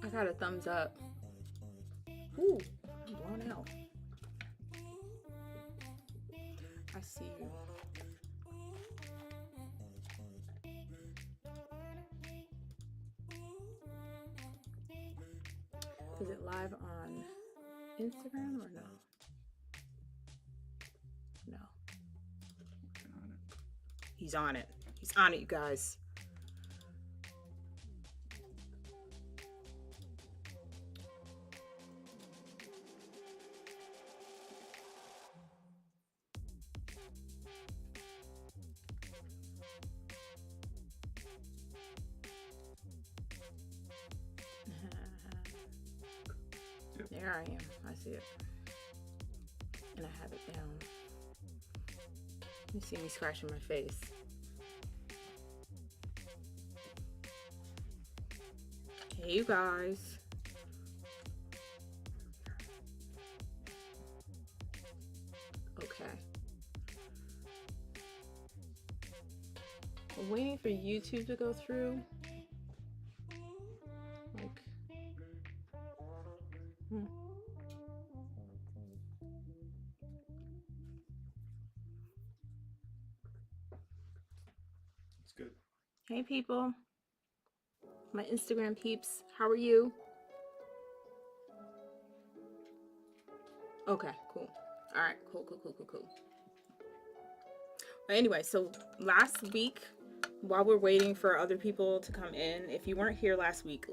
I got a thumbs up. Ooh, I'm blown out. I see you. Is it live on Instagram or no? No. He's on it. He's on it, you guys. There I am. I see it. And I have it down. You see me scratching my face. Hey, you guys. Okay. I'm waiting for YouTube to go through. Like, It's good. Hey, people. My Instagram peeps, how are you? Okay, cool. All right, cool. But anyway, so last week, while we're waiting for other people to come in, if you weren't here last week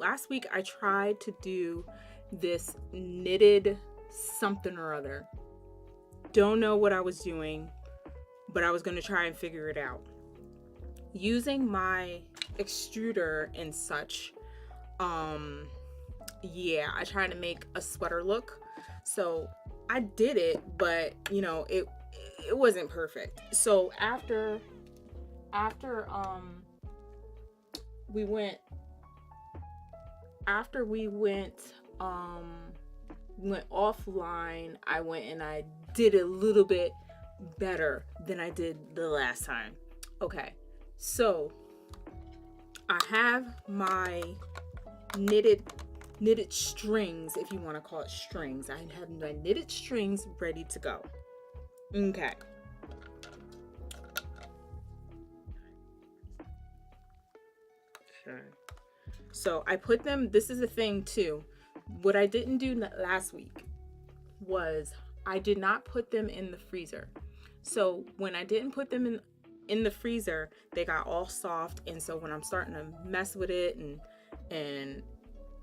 I tried to do this knitted something or other. Don't know what I was doing, but I was going to try and figure it out. Using my extruder and such, yeah, I tried to make a sweater look. So I did it, but you know, it wasn't perfect. So after we went offline, I went and I did a little bit better than I did the last time. Okay, so I have my knitted strings, if you want to call it strings. I have my knitted strings ready to go. Okay. So I put them, this is a thing too. What I didn't do last week was I did not put them in the freezer. So when I didn't put them in the freezer, they got all soft, and so when I'm starting to mess with it and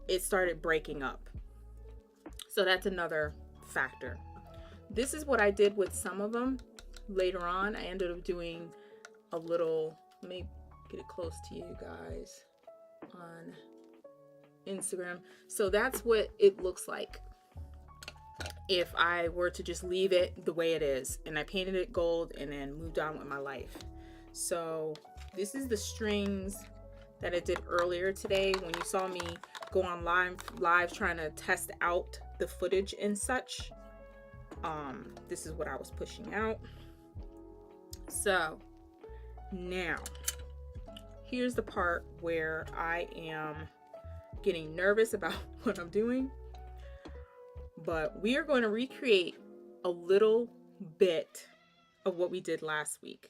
it started breaking up. So that's another factor. This is what I did with some of them. Later on, I ended up doing a little, let me get it close to you guys on Instagram. So that's what it looks like if I were to just leave it the way it is, and I painted it gold and then moved on with my life. So this is the strings that I did earlier today when you saw me go on live trying to test out the footage and such. This is what I was pushing out. So now here's the part where I am getting nervous about what I'm doing, but we are going to recreate a little bit of what we did last week.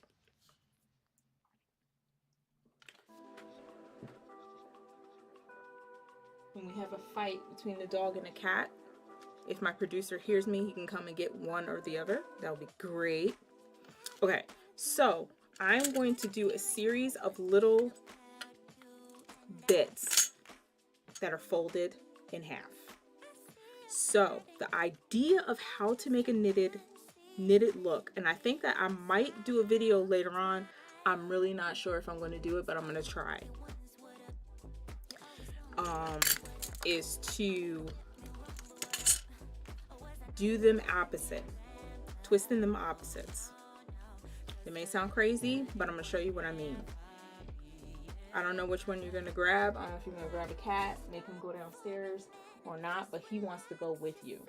When we have a fight between the dog and the cat, if my producer hears me, he can come and get one or the other. That would be great. Okay, so I'm going to do a series of little bits that are folded in half. So the idea of how to make a knitted look, and I think that I might do a video later on. I'm really not sure if I'm going to do it, but I'm going to try. Is to do them opposite, twisting them opposites. It may sound crazy, but I'm going to show you what I mean. I don't know which one you're going to grab. I don't know if you're going to grab a cat, make him go downstairs or not, but he wants to go with you.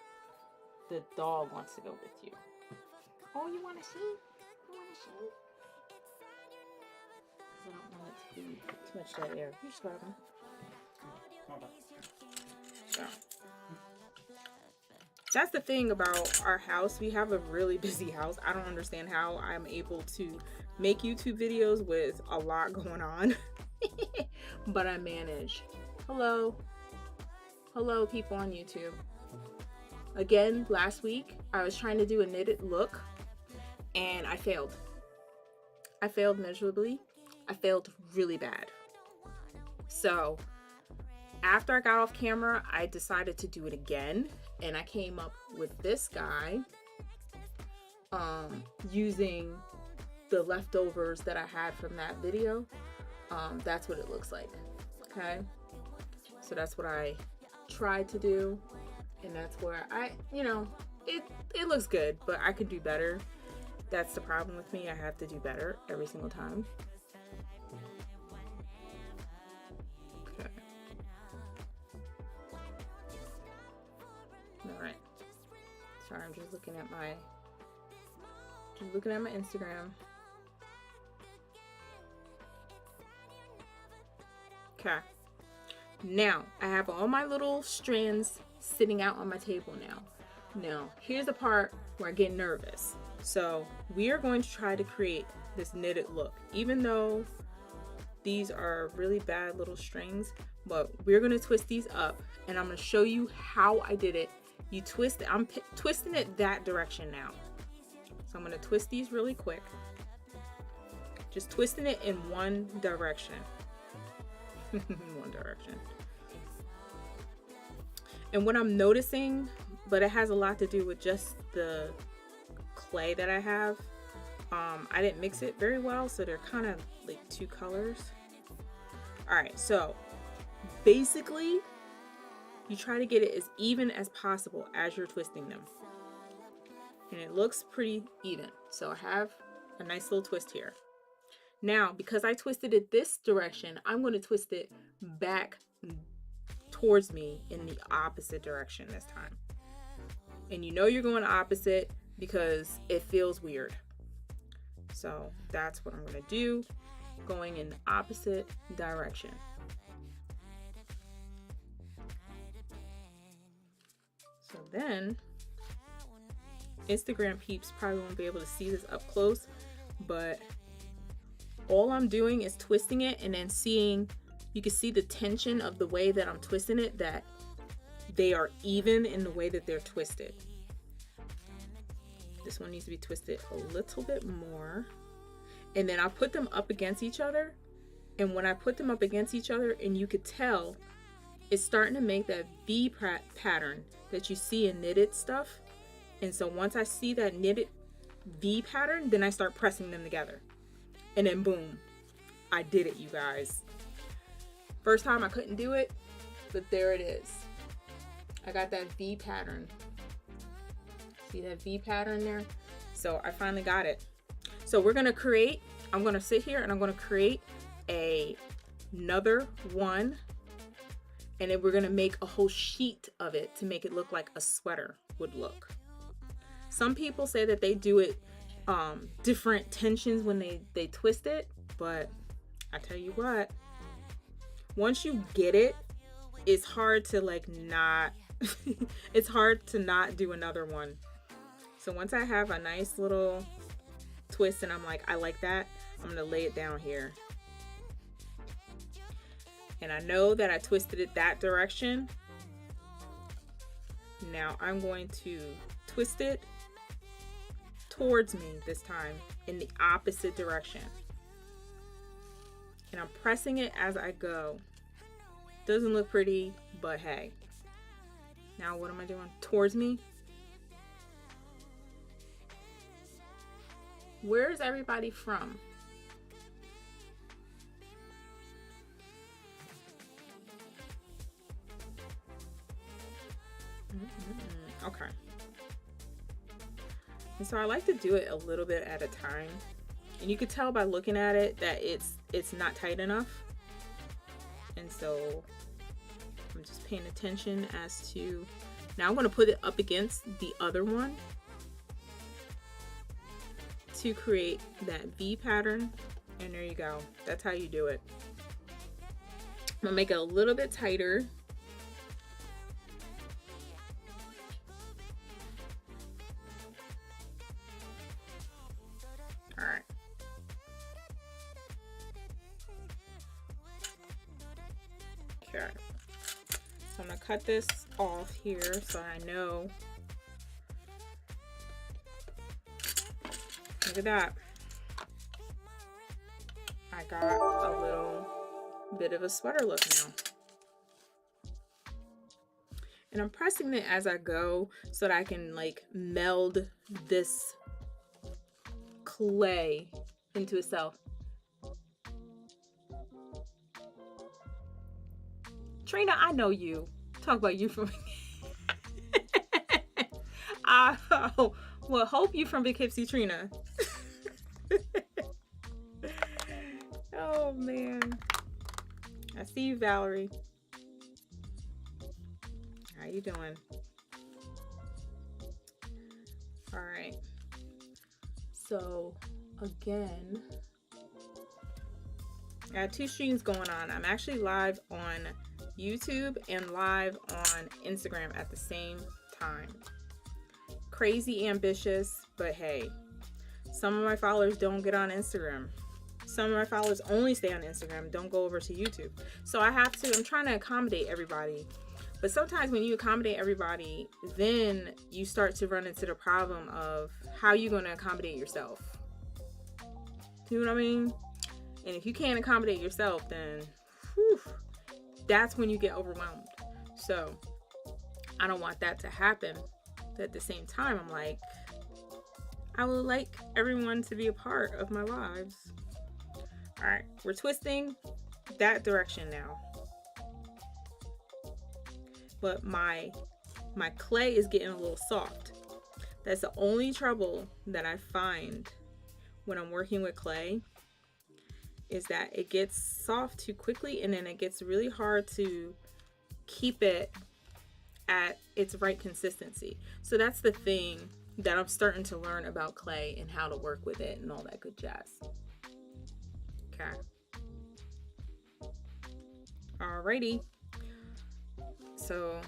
The dog wants to go with you. Oh, you want a sheep? You want a sheep? I don't want it to be too much that air. You just grab him. So that's the thing about our house. We have a really busy house. I don't understand how I'm able to make YouTube videos with a lot going on. But I manage. Hello people on YouTube. Again, last week I was trying to do a knitted look and I failed. I failed miserably. I failed really bad. So after I got off camera, I decided to do it again, and I came up with this guy using the leftovers that I had from that video. That's what it looks like. Okay, so that's what I tried to do, and that's where it looks good, but I could do better. That's the problem with me. I have to do better every single time. Okay. All right. Sorry, I'm just looking at my Instagram. Okay. Now, I have all my little strands sitting out on my table now. Now, here's the part where I get nervous. So, we are going to try to create this knitted look, even though these are really bad little strings, but we're going to twist these up, and I'm going to show you how I did it. You twist it. I'm twisting it that direction now. So, I'm going to twist these really quick. Just twisting it in one direction. One direction. And what I'm noticing, but it has a lot to do with just the clay that I have. I didn't mix it very well, so they're kind of like two colors. All right, so basically you try to get it as even as possible as you're twisting them, and it looks pretty even. So I have a nice little twist here. Now, because I twisted it this direction, I'm going to twist it back towards me in the opposite direction this time. And you know you're going opposite because it feels weird. So that's what I'm going to do, going in the opposite direction. So then, Instagram peeps probably won't be able to see this up close, but all I'm doing is twisting it, and then you can see the tension of the way that I'm twisting it, that they are even in the way that they're twisted. This one needs to be twisted a little bit more. And then I'll put them up against each other. And when I put them up against each other, and you could tell, it's starting to make that V pattern that you see in knitted stuff. And so once I see that knitted V pattern, then I start pressing them together. And then boom, I did it, you guys. First time I couldn't do it, but there it is. I got that V pattern. See that V pattern there? So I finally got it. So I'm gonna sit here and I'm gonna create another one, and then we're gonna make a whole sheet of it to make it look like a sweater would look. Some people say that they do it different tensions when they twist it, but I tell you what, once you get it, it's hard to it's hard to not do another one. So once I have a nice little twist and I'm like, I like that, I'm gonna lay it down here. And I know that I twisted it that direction. Now I'm going to twist it towards me this time in the opposite direction. And I'm pressing it as I go. Doesn't look pretty, but hey. Now what am I doing? Towards me. Where is everybody from? Okay. And so I like to do it a little bit at a time. And you could tell by looking at it that it's not tight enough. And so I'm just paying attention as to, now I'm going to put it up against the other one to create that V pattern. And there you go. That's how you do it. I'm going to make it a little bit tighter. Okay. So I'm gonna cut this off here so I know. Look at that. I got a little bit of a sweater look now. And I'm pressing it as I go so that I can like meld this clay into itself. Trina, I know you. Talk about you from I well, hope you from Poughkeepsie, Trina. Oh man. I see you, Valerie. How you doing? All right. So again, I have two streams going on. I'm actually live on YouTube and live on Instagram at the same time. Crazy ambitious, but hey, some of my followers don't get on Instagram. Some of my followers only stay on Instagram, don't go over to YouTube. So I'm trying to accommodate everybody. But sometimes when you accommodate everybody, then you start to run into the problem of how you're going to accommodate yourself. You know what I mean? And if you can't accommodate yourself, then whew, that's when you get overwhelmed. So I don't want that to happen. But at the same time, I'm like, I would like everyone to be a part of my lives. All right, we're twisting that direction now. But my clay is getting a little soft. That's the only trouble that I find when I'm working with clay, is that it gets soft too quickly, and then it gets really hard to keep it at its right consistency. So that's the thing that I'm starting to learn about clay and how to work with it and all that good jazz. Okay. Alrighty. So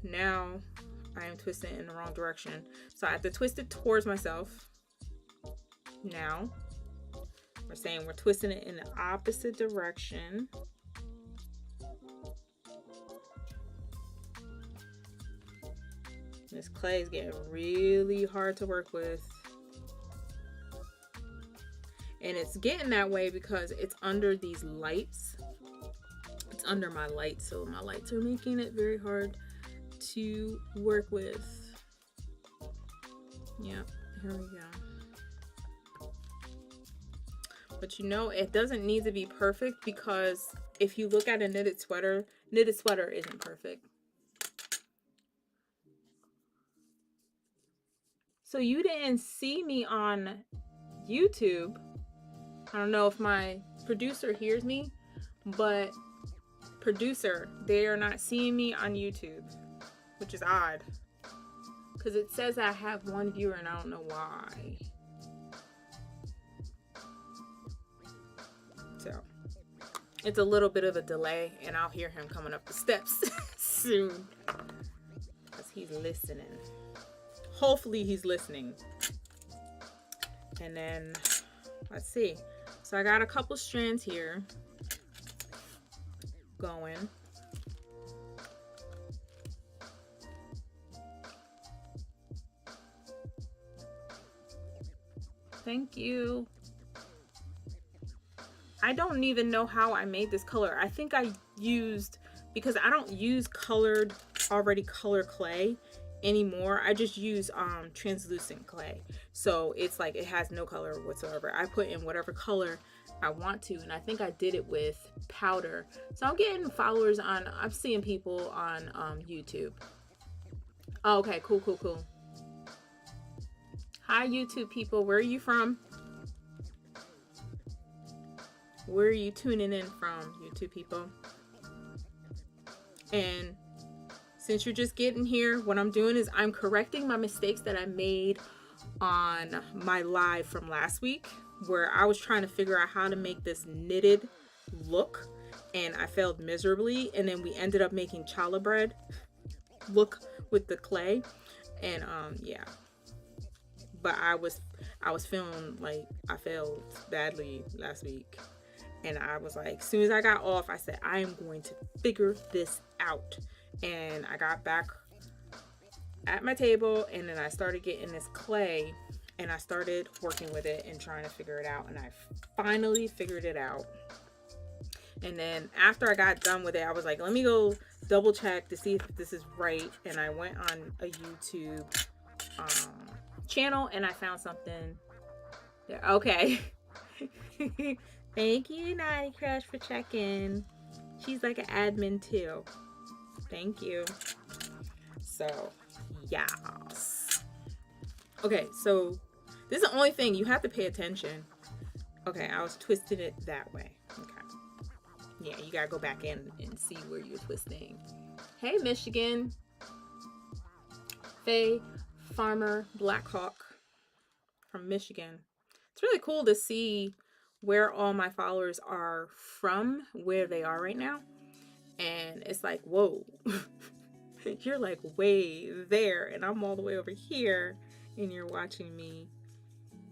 now I am twisting in the wrong direction. So I have to twist it towards myself. Now we're saying we're twisting it in the opposite direction. This clay is getting really hard to work with. And it's getting that way because it's under these lights. It's under my lights, so my lights are making it very hard to work with. Yeah, here we go. But you know, it doesn't need to be perfect, because if you look at a knitted sweater isn't perfect. So you didn't see me on YouTube. I don't know if my producer hears me, but producer, they are not seeing me on YouTube, which is odd, because it says I have one viewer and I don't know why. So it's a little bit of a delay, and I'll hear him coming up the steps soon, because he's listening. Hopefully he's listening. And then let's see. So I got a couple strands here going. Thank you. I don't even know how I made this color. I think I used, because I don't use already colored clay anymore. I just use translucent clay, so it's like it has no color whatsoever. I put in whatever color I want to, and I think I did it with powder. So I'm getting followers on, I'm seeing people on YouTube. Oh, okay, cool. Hi YouTube people, where are you from? Where are you tuning in from, YouTube people? And since you're just getting here, what I'm doing is I'm correcting my mistakes that I made on my live from last week, where I was trying to figure out how to make this knitted look, and I failed miserably. And then we ended up making challah bread look with the clay, and yeah. But I was feeling like I failed badly last week, And I was like, as soon as I got off, I said, I am going to figure this out. And I got back at my table, and then I started getting this clay, and I started working with it and trying to figure it out. And I finally figured it out. And then after I got done with it, I was like, let me go double check to see if this is right. And I went on a YouTube channel, and I found something there. Okay. Thank you, Naughty Crush, for checking. She's like an admin too. Thank you. So, yes. Okay, so this is the only thing. You have to pay attention. Okay, I was twisting it that way. Okay. Yeah, you gotta go back in and see where you're twisting. Hey, Michigan. Faye Farmer Blackhawk from Michigan. It's really cool to see where all my followers are from, where they are right now. And it's like, whoa, you're like way there, and I'm all the way over here, and you're watching me.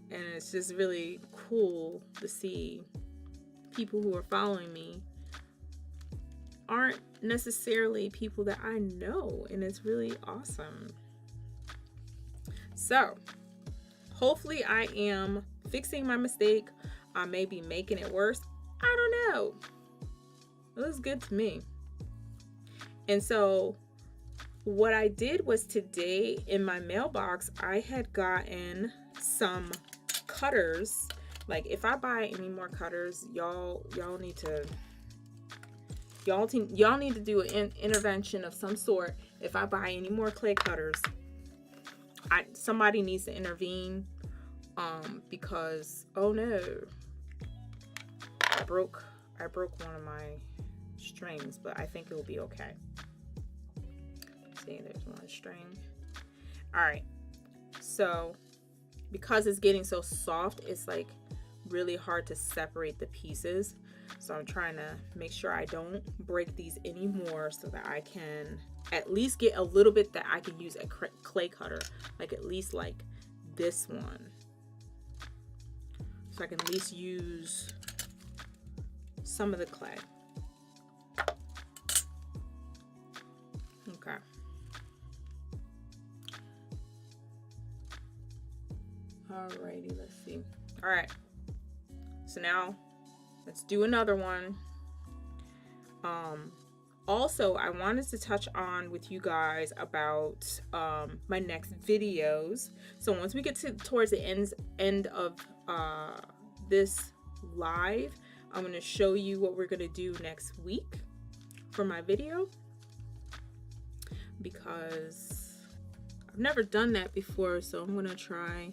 And it's just really cool to see people who are following me aren't necessarily people that I know, and it's really awesome. So hopefully I am fixing my mistake. I may be making it worse. I don't know. It looks good to me. And so what I did was today in my mailbox, I had gotten some cutters. Like, if I buy any more cutters, y'all need to do an intervention of some sort. If I buy any more clay cutters, somebody needs to intervene, because oh no, I broke one of my strings, but I think it will be okay. See, there's one string. All right, so because it's getting so soft, it's like really hard to separate the pieces. So I'm trying to make sure I don't break these anymore, so that I can at least get a little bit that I can use a clay cutter, like at least like this one. So I can at least use some of the clay. Okay. Alrighty, let's see. All right. So now let's do another one. Also, I wanted to touch on with you guys about my next videos. So once we get towards the end of this live, I'm going to show you what we're going to do next week for my video, because I've never done that before. So I'm going to try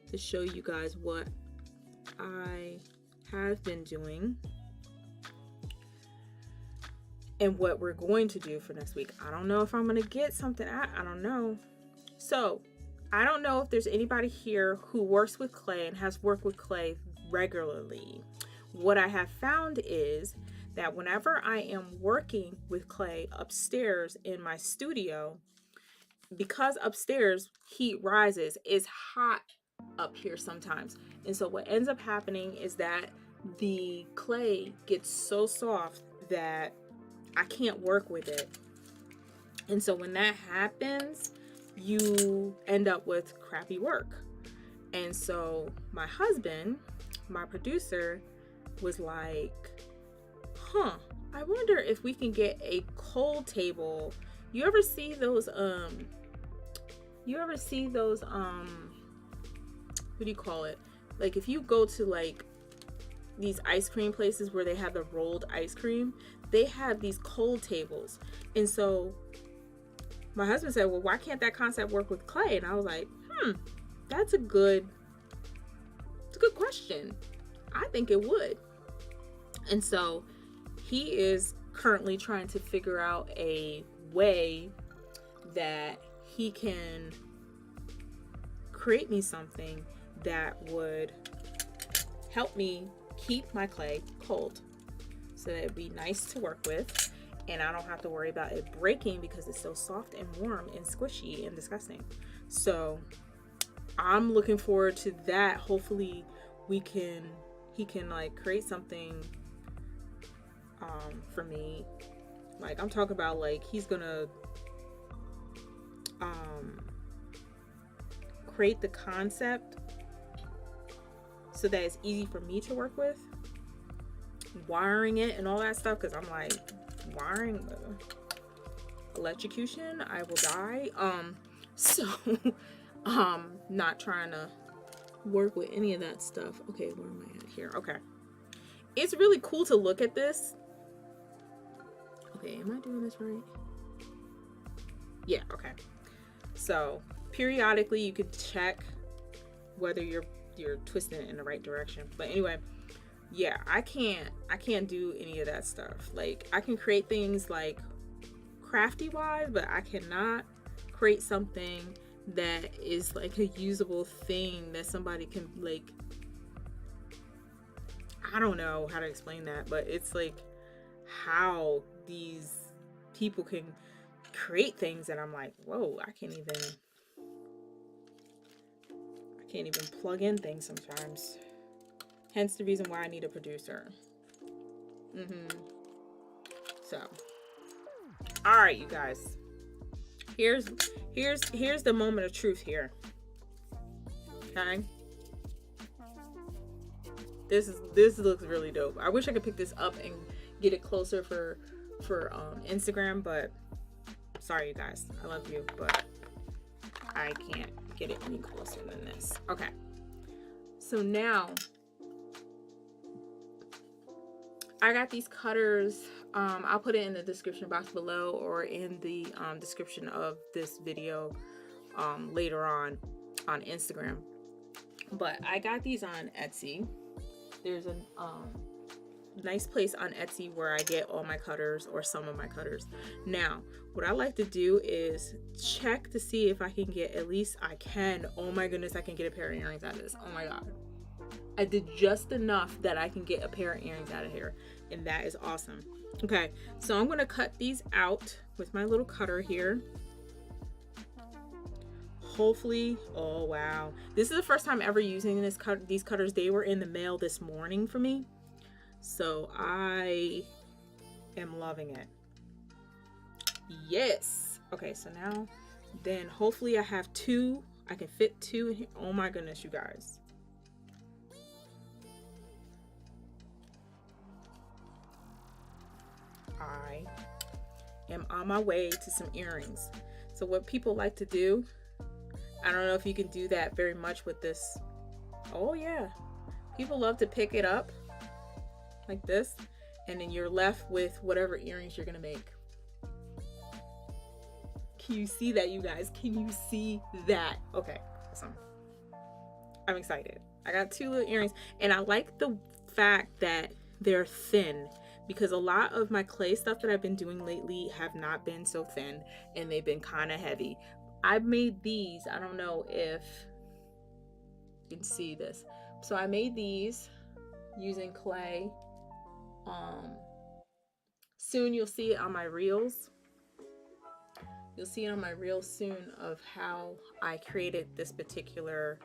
to show you guys what I have been doing and what we're going to do for next week. I don't know if I'm going to get something out. I don't know. So I don't know if there's anybody here who works with clay and has worked with clay regularly. What I have found is that whenever I am working with clay upstairs in my studio, because upstairs heat rises, it's hot up here sometimes. And so what ends up happening is that the clay gets so soft that I can't work with it. And so when that happens, you end up with crappy work. And so my husband, my producer, was like, I wonder if we can get a cold table. You ever see those what do you call it? Like, if you go to like these ice cream places where they have the rolled ice cream, they have these cold tables. And so my husband said, well, why can't that concept work with clay? And I was like, that's a good question. I think it would. And so he is currently trying to figure out a way that he can create me something that would help me keep my clay cold, so that it'd be nice to work with, and I don't have to worry about it breaking because it's so soft and warm and squishy and disgusting. So I'm looking forward to that. Hopefully he can like create something for me. Like, I'm talking about, like, he's gonna create the concept so that it's easy for me to work with, wiring it and all that stuff, because I'm like, wiring, electrocution, I will die. So not trying to work with any of that stuff. Okay, where am I at here? Okay, it's really cool to look at this. Okay, am I doing this right? Yeah, okay. So periodically you could check whether you're twisting it in the right direction. But anyway, yeah, I can't do any of that stuff. Like, I can create things like crafty wise, but I cannot create something that is like a usable thing that somebody can, like, I don't know how to explain that, but it's like how these people can create things that I'm like, whoa, I can't even plug in things sometimes. Hence the reason why I need a producer. So, all right, you guys. Here's the moment of truth here. Okay. This looks really dope. I wish I could pick this up and get it closer for Instagram, but sorry, you guys. I love you, but I can't get it any closer than this. Okay. So now I got these cutters. I'll put it in the description box below or in the description of this video later on Instagram. But I got these on Etsy. There's a nice place on Etsy where I get all my cutters, or some of my cutters. Now, what I like to do is check to see if I can get, at least I can, oh my goodness, I can get a pair of earrings out of this. Oh my god. I did just enough that I can get a pair of earrings out of here, and that is awesome. Okay, so I'm going to cut these out with my little cutter here. Hopefully, oh wow, this is the first time ever using these cutters. They were in the mail this morning for me, so I am loving it. Yes. Okay, so now then hopefully I have two. I can fit two in here. Oh my goodness, you guys. I am on my way to some earrings. So what people like to do, I don't know if you can do that very much with this. Oh yeah, people love to pick it up like this, and then you're left with whatever earrings you're gonna make. Can you see that, you guys? Can you see that? Okay, awesome. I'm excited. I got two little earrings, and I like the fact that they're thin, because a lot of my clay stuff that I've been doing lately have not been so thin, and they've been kind of heavy. I've made these, I don't know if you can see this. So I made these using clay. Soon you'll see it on my reels. You'll see it on my reels soon of how I created this particular,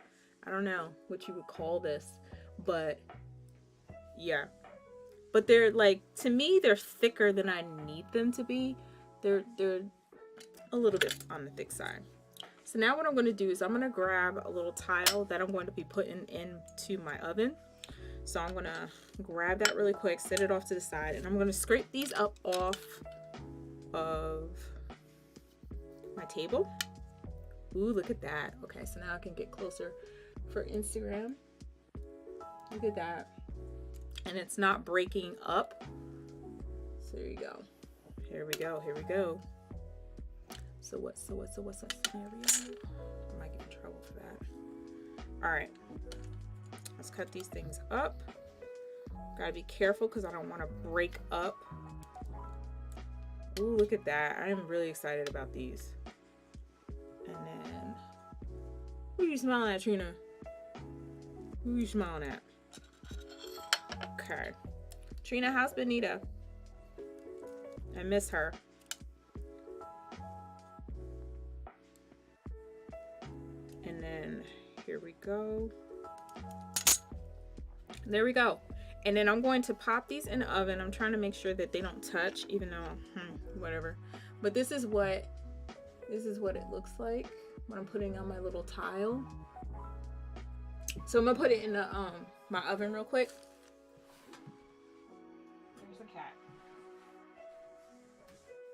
I don't know what you would call this, but yeah. But they're like, to me, they're thicker than I need them to be. They're a little bit on the thick side. So now what I'm going to do is I'm going to grab a little tile that I'm going to be putting into my oven. So I'm going to grab that really quick, set it off to the side, and I'm going to scrape these up off of my table. Ooh, look at that. Okay, so now I can get closer for Instagram. Look at that. And it's not breaking up. So there you go. Here we go. Here we go. So what's the scenario? I might get in trouble for that. All right. Let's cut these things up. Gotta be careful because I don't want to break up. Ooh, look at that. I am really excited about these. And then, who are you smiling at, Trina? Who are you smiling at? Okay. Trina, how's Benita? I miss her. And then here we go. There we go. And then I'm going to pop these in the oven. I'm trying to make sure that they don't touch, even though, whatever. But this is what it looks like when I'm putting on my little tile. So I'm gonna put it in the my oven real quick. There's a cat.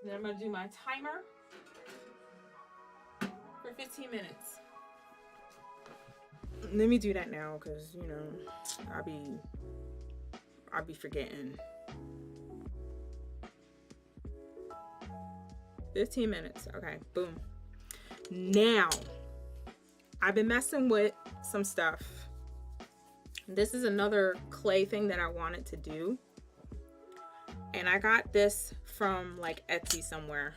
Then I'm gonna do my timer for 15 minutes. Let me do that now, because you know I'll be forgetting. 15 minutes. Okay, boom. Now I've been messing with some stuff. This is another clay thing that I wanted to do, and I got this from like Etsy somewhere.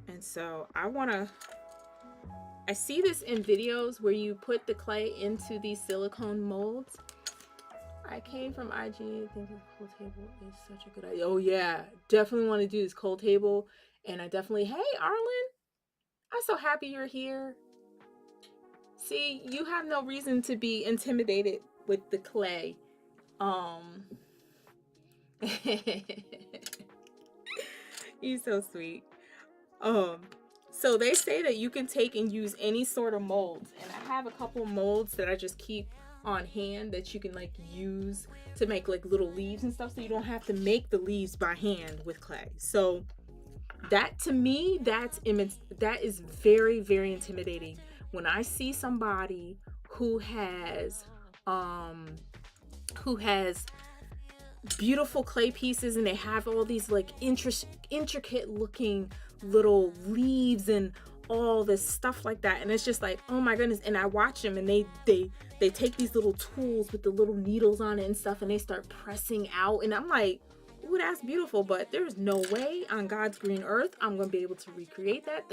And so I see this in videos where you put the clay into these silicone molds. I came from IG. I think this cold table is such a good idea. Oh yeah, definitely want to do this cold table. And I definitely, hey Arlen, I'm so happy you're here. See, you have no reason to be intimidated with the clay. He's so sweet. So they say that you can take and use any sort of molds, and I have a couple molds that I just keep on hand that you can like use to make like little leaves and stuff, so you don't have to make the leaves by hand with clay. So that, to me, that is very, very intimidating. When I see somebody who has beautiful clay pieces and they have all these like intricate looking little leaves and all this stuff like that, and it's just like, oh my goodness. And I watch them, and they take these little tools with the little needles on it and stuff, and they start pressing out, and I'm like, ooh, that's beautiful, but there's no way on God's green earth I'm gonna be able to recreate that.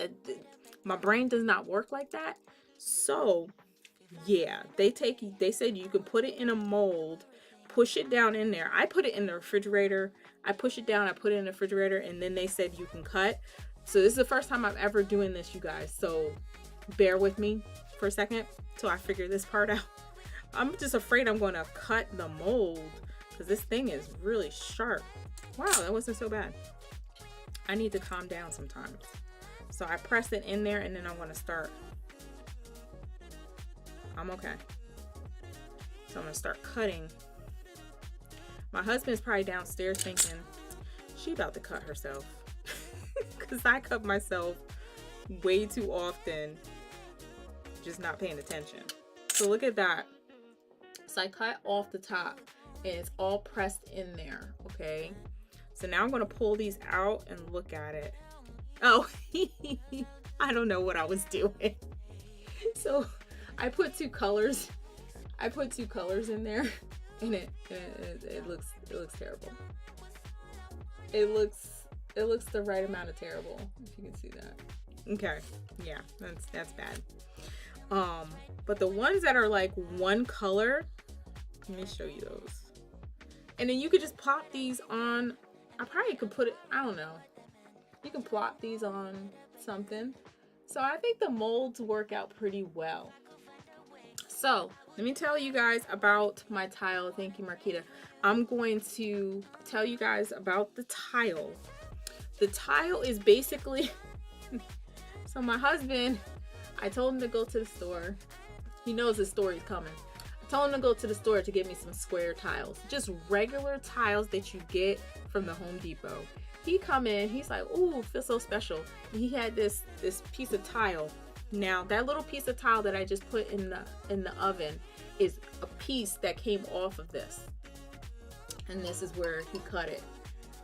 My brain does not work like that. So yeah, they said you can put it in a mold, push it down in there. I put it in the refrigerator. I push it down, I put it in the refrigerator, and then they said you can cut. So this is the first time I'm ever doing this, you guys. So bear with me for a second till I figure this part out. I'm just afraid I'm going to cut the mold because this thing is really sharp. Wow, that wasn't so bad. I need to calm down sometimes. So I press it in there, and then I'm going to start. I'm okay. So I'm going to start cutting. My husband's probably downstairs thinking, she about to cut herself. Because I cut myself way too often, just not paying attention. So look at that. So I cut off the top, and it's all pressed in there, okay? So now I'm going to pull these out and look at it. Oh, I don't know what I was doing. So I put two colors. In there, and it looks terrible. It looks the right amount of terrible, if you can see that. Okay, yeah, that's bad. But the ones that are like one color, let me show you those. And then you could just plop these on. I probably could put it, I don't know. You can plop these on something. So I think the molds work out pretty well. So let me tell you guys about my tile. Thank you, Marquita. I'm going to tell you guys about the tile. The tile is basically, so my husband, I told him to go to the store. He knows the story's coming. I told him to go to the store to get me some square tiles, just regular tiles that you get from the Home Depot. He come in, he's like, ooh, feels so special. And he had this piece of tile. Now that little piece of tile that I just put in the oven is a piece that came off of this. And this is where he cut it.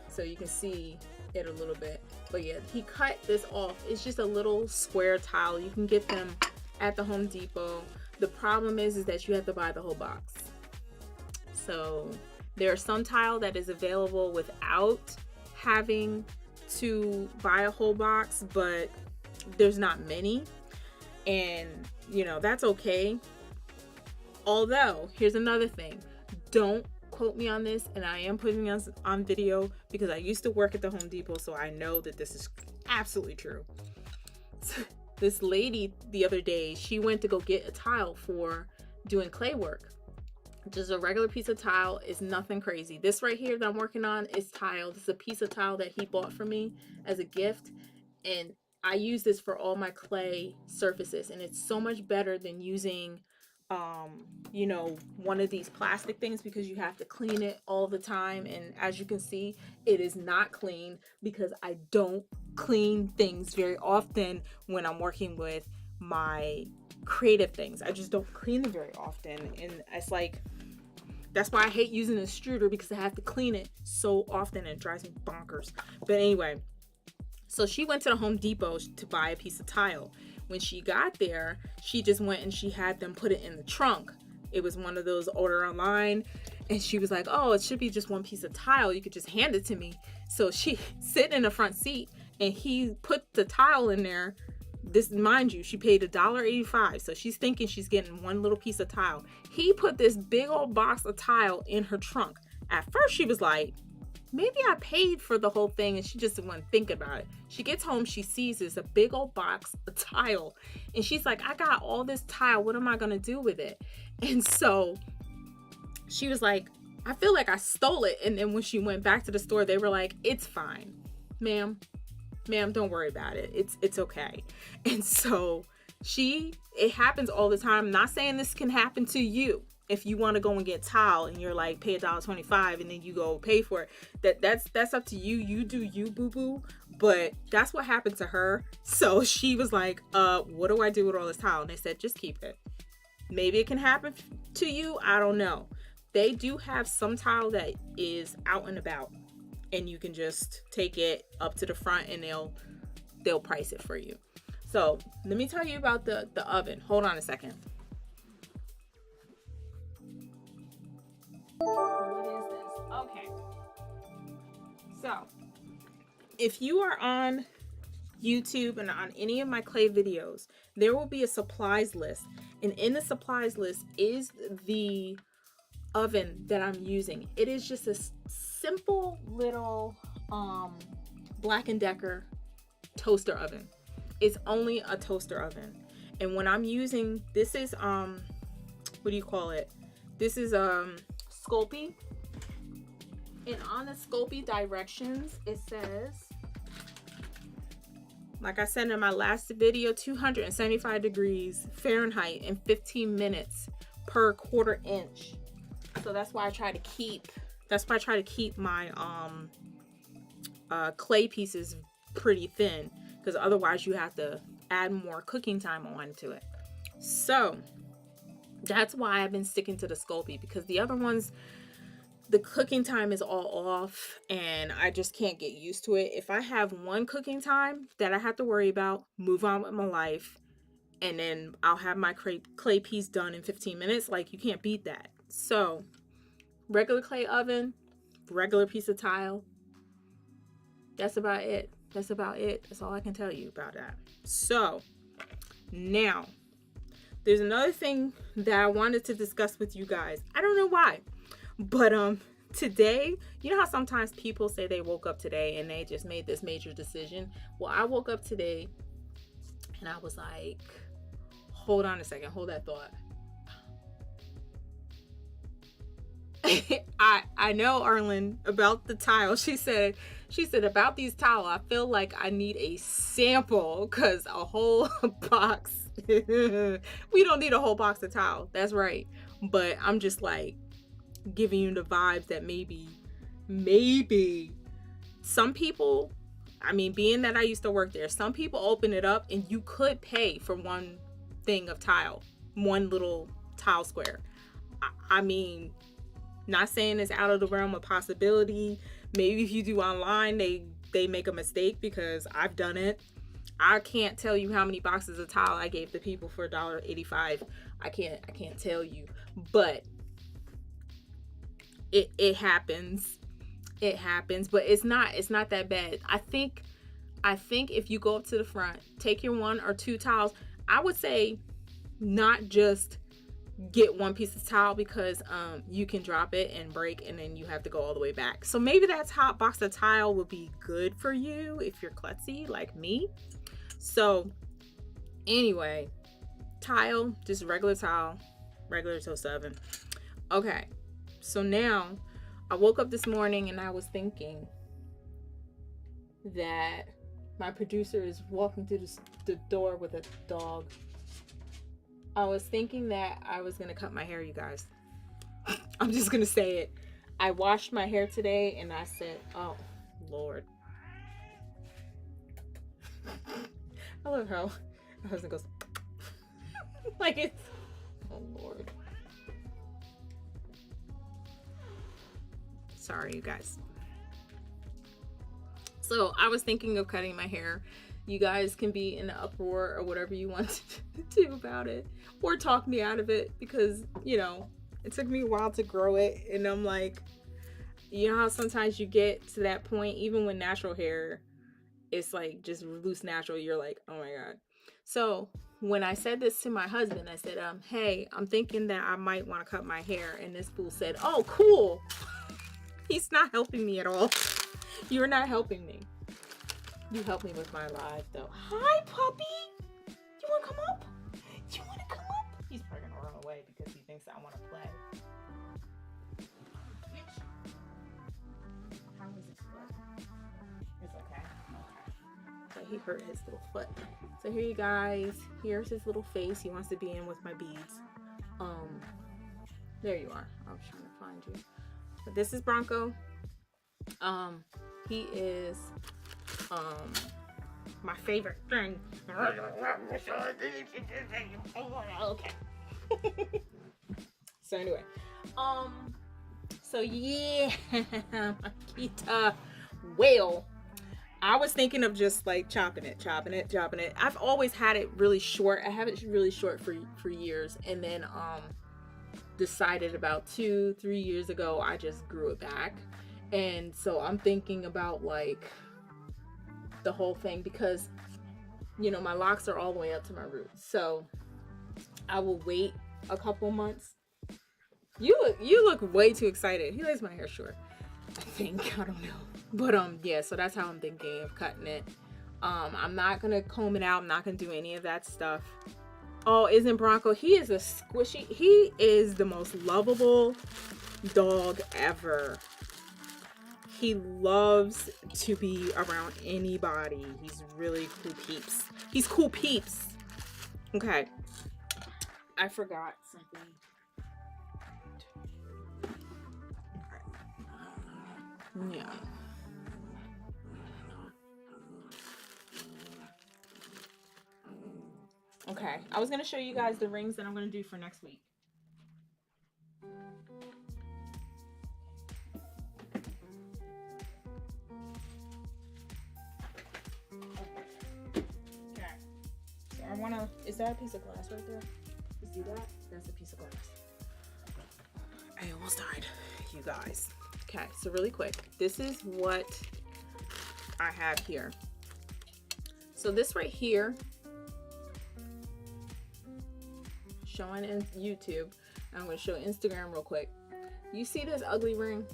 So you can see it a little bit. But yeah, he cut this off. It's just a little square tile. You can get them at the Home Depot. The problem is that you have to buy the whole box. So there's some tile that is available without having to buy a whole box, but there's not many. And you know, that's okay. Although, here's another thing. Don't quote me on this, and I am putting this on video because I used to work at the Home Depot, so I know that this is absolutely true. This lady the other day, she went to go get a tile for doing clay work. Just a regular piece of tile. Is nothing crazy. This right here that I'm working on is tile. This is a piece of tile that he bought for me as a gift, and I use this for all my clay surfaces, and it's so much better than using you know, one of these plastic things, because you have to clean it all the time. And as you can see, it is not clean because I don't clean things very often when I'm working with my creative things. I just don't clean them very often, and it's like, that's why I hate using an extruder, because I have to clean it so often and it drives me bonkers. But anyway, so she went to the Home Depot to buy a piece of tile. When she got there, she just went and she had them put it in the trunk. It was one of those order online, and she was like, oh, it should be just one piece of tile, you could just hand it to me. So she sit in the front seat, and he put the tile in there. This, mind you, she paid $1.85, so she's thinking she's getting one little piece of tile. He put this big old box of tile in her trunk. At first she was like, maybe I paid for the whole thing, and she just didn't want to think about it. She gets home, she sees this a big old box of tile, and she's like, I got all this tile, what am I gonna do with it? And so she was like, I feel like I stole it. And then when she went back to the store, they were like, it's fine, ma'am, don't worry about it, it's okay. And so it happens all the time. I'm not saying this can happen to you. If you want to go and get tile and you're like, pay $1.25, and then you go pay for it, that's up to you. You do you, boo-boo. But that's what happened to her. So she was like, what do I do with all this tile? And they said, just keep it. Maybe it can happen to you, I don't know. They do have some tile that is out and about, and you can just take it up to the front and they'll price it for you. So let me tell you about the oven. Hold on a second. What is this? Okay. So if you are on YouTube and on any of my clay videos, there will be a supplies list. And in the supplies list is the oven that I'm using. It is just a simple little Black & Decker toaster oven. It's only a toaster oven. And when I'm using, this is what do you call it? This is Sculpey. And on the Sculpey directions, it says, like I said in my last video, 275 degrees Fahrenheit in 15 minutes per 1/4 inch. So that's why I try to keep my clay pieces pretty thin, because otherwise you have to add more cooking time onto it. So that's why I've been sticking to the Sculpey, because the other ones, the cooking time is all off and I just can't get used to it. If I have one cooking time that I have to worry about, move on with my life, and then I'll have my clay piece done in 15 minutes. Like, you can't beat that. So regular clay oven, regular piece of tile. That's about it. That's all I can tell you about that. So now there's another thing that I wanted to discuss with you guys. I don't know why, but today, you know how sometimes people say they woke up today and they just made this major decision? Well, I woke up today and I was like, hold on a second, hold that thought. I know, Arlen, about the tile. She said about these tile, I feel like I need a sample, because a whole box, we don't need a whole box of tile. That's right. But I'm just like giving you the vibes that maybe some people, I mean, being that I used to work there, some people open it up and you could pay for one thing of tile, one little tile square. I mean, not saying it's out of the realm of possibility. Maybe if you do online, they make a mistake, because I've done it. I can't tell you how many boxes of tile I gave the people for $1.85. I can't tell you, but it happens. It happens, but it's not that bad. I think if you go up to the front, take your 1 or 2 tiles. I would say not just get one piece of tile, because you can drop it and break, and then you have to go all the way back. So maybe that top box of tile would be good for you if you're klutzy like me. So anyway, tile, just regular tile, regular toast oven. Okay, so now I woke up this morning and I was thinking that my producer is walking through the door with a dog. I was thinking that I was going to cut my hair, you guys. I'm just going to say it. I washed my hair today and I said, oh, Lord. I love how my husband goes, like it's, oh, Lord. Sorry, you guys. So I was thinking of cutting my hair. You guys can be in an uproar or whatever you want to do about it, or talk me out of it, because, you know, it took me a while to grow it. And I'm like, you know how sometimes you get to that point, even with natural hair, it's like just loose natural, you're like, oh my God. So when I said this to my husband, I said, hey, I'm thinking that I might want to cut my hair. And this fool said, oh, cool. He's not helping me at all. You're not helping me. You help me with my life, though. Hi, puppy. You want to come up? You want to come up? He's probably going to run away because he thinks I want to play. How is his foot? It's okay. So he hurt his little foot. So here you guys. Here's his little face. He wants to be in with my beads. There you are. I was trying to find you. But this is Bronco. He is my favorite thing. Okay. So anyway, so yeah, Makita. Well, I was thinking of just like chopping it. I've always had it really short. I have it really short for years, and then decided about 2-3 years ago I just grew it back. And so I'm thinking about like the whole thing, because, you know, my locks are all the way up to my roots. So I will wait a couple months. You look way too excited. He likes my hair short, I think. I don't know. But yeah, so that's how I'm thinking of cutting it. I'm not gonna comb it out. I'm not gonna do any of that stuff. Oh, isn't Bronco? He is a squishy. He is the most lovable dog ever. He loves to be around anybody. He's really cool peeps. He's cool peeps. Okay. I forgot something. Yeah. Okay. I was going to show you guys the rings that I'm going to do for next week. Is that a piece of glass right there? You see that? That's a piece of glass. I almost died, you guys. Okay, so really quick, this is what I have here. So this right here, showing in YouTube, I'm going to show Instagram real quick. You see this ugly ring?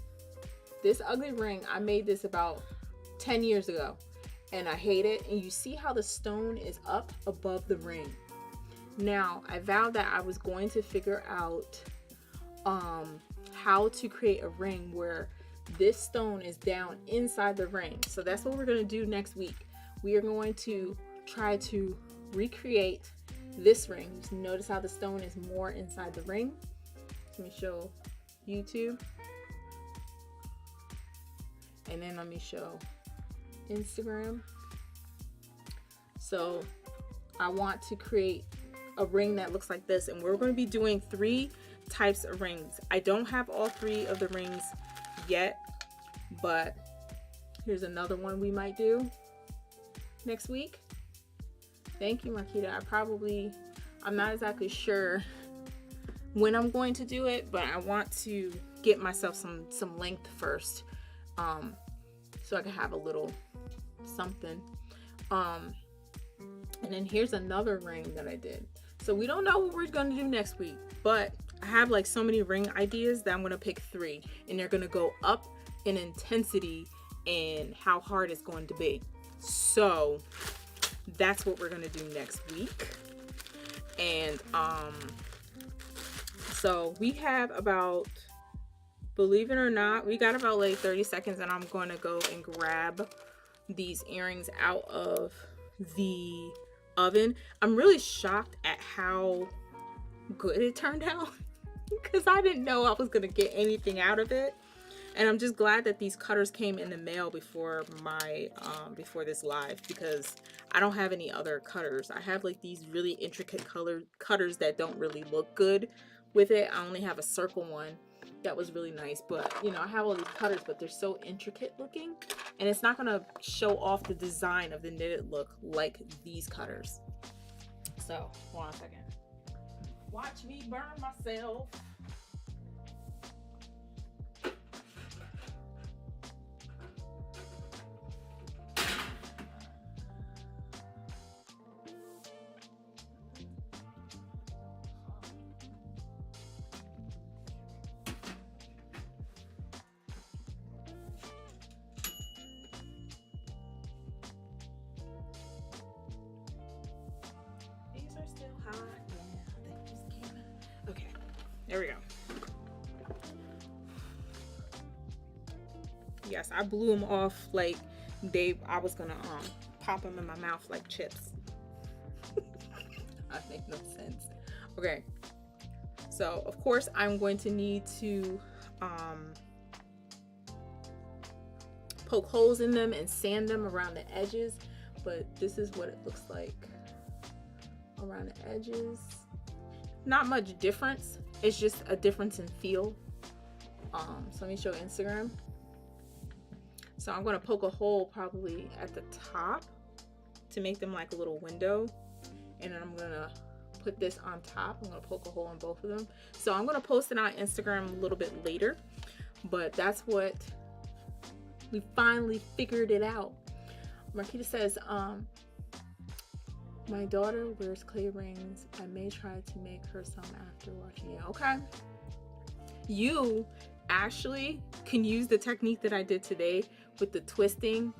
This ugly ring, I made this about 10 years ago. And I hate it. And you see how the stone is up above the ring. Now, I vowed that I was going to figure out how to create a ring where this stone is down inside the ring. So that's what we're going to do next week. We are going to try to recreate this ring. Just notice how the stone is more inside the ring. Let me show YouTube. And then let me show Instagram. So I want to create a ring that looks like this, and we're going to be doing 3 types of rings. I don't have all 3 of the rings yet, but here's another one we might do next week. Thank you, Makita. I'm not exactly sure when I'm going to do it, but I want to get myself some length first, so I can have a little something. And then here's another ring that I did. So we don't know what we're going to do next week, but I have like so many ring ideas that I'm going to pick 3, and they're going to go up in intensity and how hard it's going to be. So that's what we're going to do next week. And So we have about, believe it or not, we got about like 30 seconds, and I'm going to go and grab these earrings out of the oven. I'm really shocked at how good it turned out because I didn't know I was going to get anything out of it. And I'm just glad that these cutters came in the mail before my before this live, because I don't have any other cutters. I have like these really intricate cutters that don't really look good with it. I only have a circle one that was really nice, but you know, I have all these cutters, but they're so intricate looking, and it's not gonna show off the design of the knitted look like these cutters. So hold on a second. Watch me burn myself. Still hot. Yeah, they just came in. Okay, there we go. Yes, I blew them off like I was gonna pop them in my mouth like chips. That makes no sense. Okay, so of course I'm going to need to poke holes in them and sand them around the edges, but this is what it looks like around the edges. Not much difference, it's just a difference in feel. So let me show Instagram. So I'm going to poke a hole probably at the top to make them like a little window, and then I'm going to put this on top. I'm going to poke a hole in both of them. So I'm going to post it on Instagram a little bit later, but that's what we finally figured it out. Marquita says, my daughter wears clay rings. I may try to make her some after watching it. Okay. You actually can use the technique that I did today with the twisting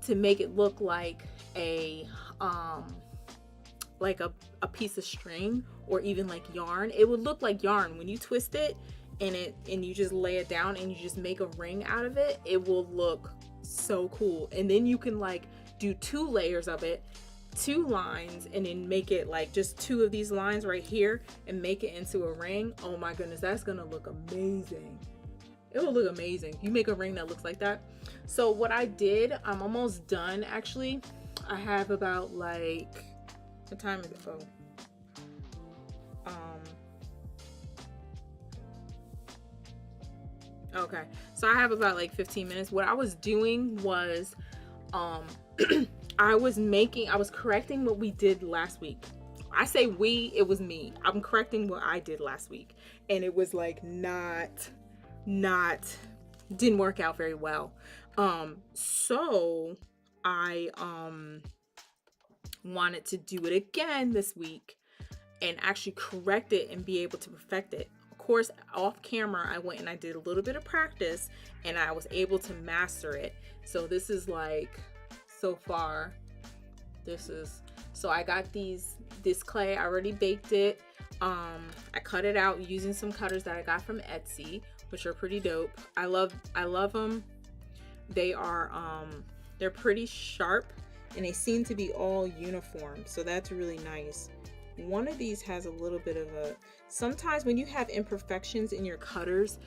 to make it look like a piece of string, or even like yarn. It would look like yarn when you twist it and you just lay it down and you just make a ring out of it. It will look so cool. And then you can like do 2 layers of it, 2 lines, and then make it like just 2 of these lines right here and make it into a ring. Oh my goodness, that's gonna look amazing. It will look amazing. You make a ring that looks like that. So what I did, I'm almost done actually. I have about like, what time is it? Oh. Okay, so I have about like 15 minutes. What I was doing was I was correcting what we did last week. I say we, it was me. I'm correcting what I did last week, and it was like didn't work out very well. So I wanted to do it again this week and actually correct it and be able to perfect it. Of course, off camera, I went and I did a little bit of practice and I was able to master it. So this is like, so far, so I got this clay, I already baked it. I cut it out using some cutters that I got from Etsy, which are pretty dope. I love them. They are, they're pretty sharp and they seem to be all uniform. So that's really nice. One of these has a little bit of sometimes when you have imperfections in your cutters,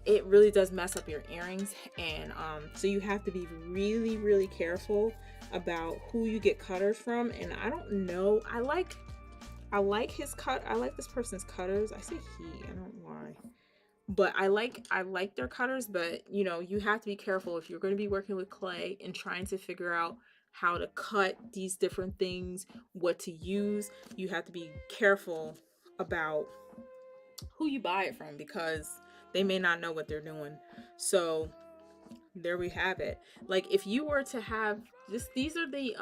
it really does mess up your earrings. And so you have to be really, really careful about who you get cutters from. And I don't know, I like his cut. I like this person's cutters. I say he, I don't know why. But I like their cutters, but you know, you have to be careful if you're going to be working with clay and trying to figure out how to cut these different things, what to use. You have to be careful about who you buy it from because they may not know what they're doing. So there we have it. Like if you were to have these are the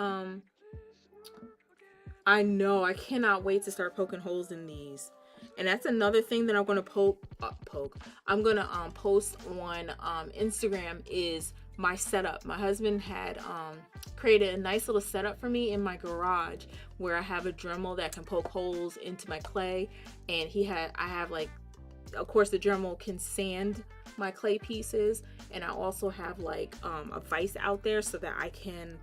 I know, I cannot wait to start poking holes in these. And that's another thing that I'm going to I'm going to post on Instagram is my setup. My husband had created a nice little setup for me in my garage where I have a Dremel that can poke holes into my clay, and I have like, of course, the Dremel can sand my clay pieces, and I also have like a vise out there so that I can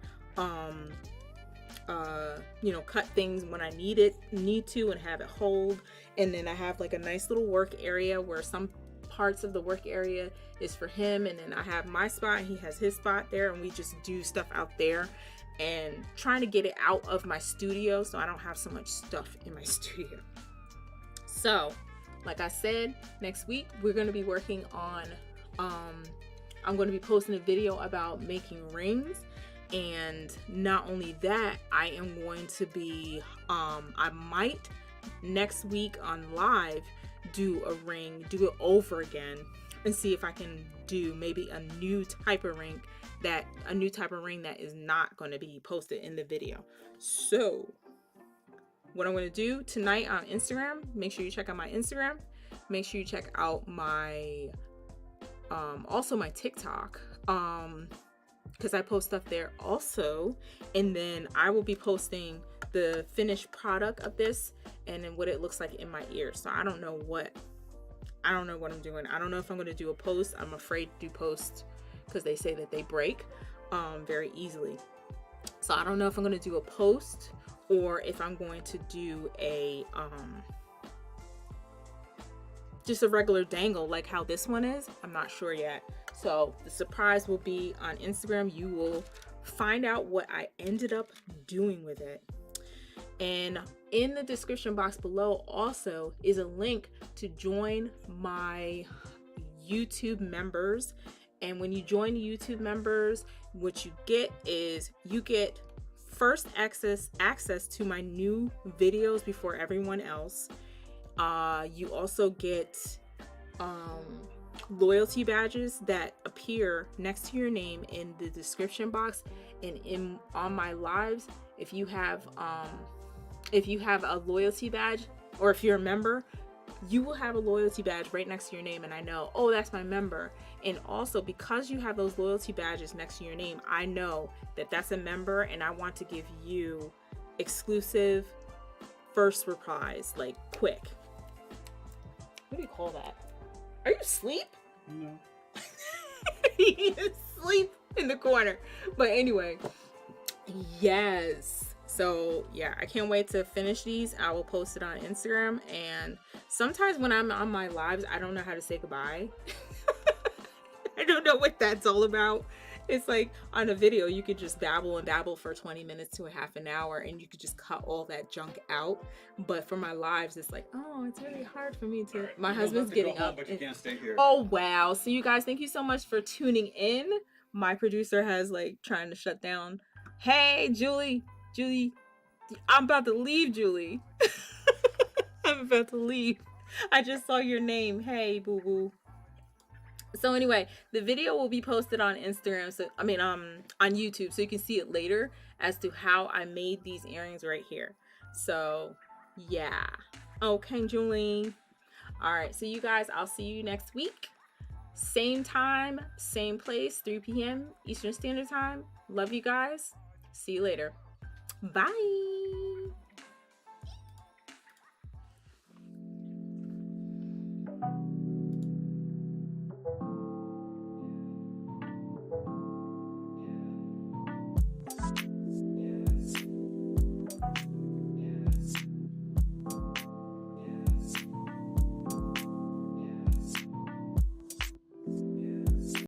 you know, cut things when I need to and have it hold. And then I have like a nice little work area where some parts of the work area is for him, and then I have my spot and he has his spot there, and we just do stuff out there, and trying to get it out of my studio so I don't have so much stuff in my studio. So like I said, next week we're going to be working on I'm going to be posting a video about making rings. And not only that, I am going to be I might next week on live do a ring, do it over again, and see if I can do maybe a new type of ring that is not going to be posted in the video. So what I'm going to do tonight on Instagram, make sure you check out my Instagram, make sure you check out my also my TikTok, because I post stuff there also. And then I will be posting the finished product of this and then what it looks like in my ear. So I don't know what I'm doing. I don't know if I'm going to do a post. I'm afraid to do posts because they say that they break very easily. So I don't know if I'm going to do a post or if I'm going to do a just a regular dangle like how this one is. I'm not sure yet. So the surprise will be on Instagram. You will find out what I ended up doing with it. And in the description box below also is a link to join my YouTube members. And when you join the YouTube members, what you get is you get first access to my new videos before everyone else. You also get loyalty badges that appear next to your name in the description box and on my lives. If you have a loyalty badge, or if you're a member, you will have a loyalty badge right next to your name, and I know, oh, that's my member. And also, because you have those loyalty badges next to your name, I know that that's a member, and I want to give you exclusive first replies, like quick. What do you call that? Are you asleep? No. He's asleep in the corner. But anyway, yes. So yeah, I can't wait to finish these. I will post it on Instagram. And sometimes when I'm on my lives, I don't know how to say goodbye. I don't know what that's all about. It's like on a video, you could just babble and babble for 20 minutes to a half an hour, and you could just cut all that junk out. But for my lives, it's like, oh, it's really hard for me to. My husband's getting up. But you can't stay here. Oh wow! So you guys, thank you so much for tuning in. My producer has like trying to shut down. Hey, Julie, I'm about to leave, Julie. I'm about to leave. I just saw your name. Hey, boo boo. So anyway, the video will be posted on Instagram, so on YouTube, so you can see it later as to how I made these earrings right here. So yeah. Okay, Julie. All right, so you guys, I'll see you next week. Same time, same place, 3 p.m. Eastern Standard Time. Love you guys. See you later. Bye.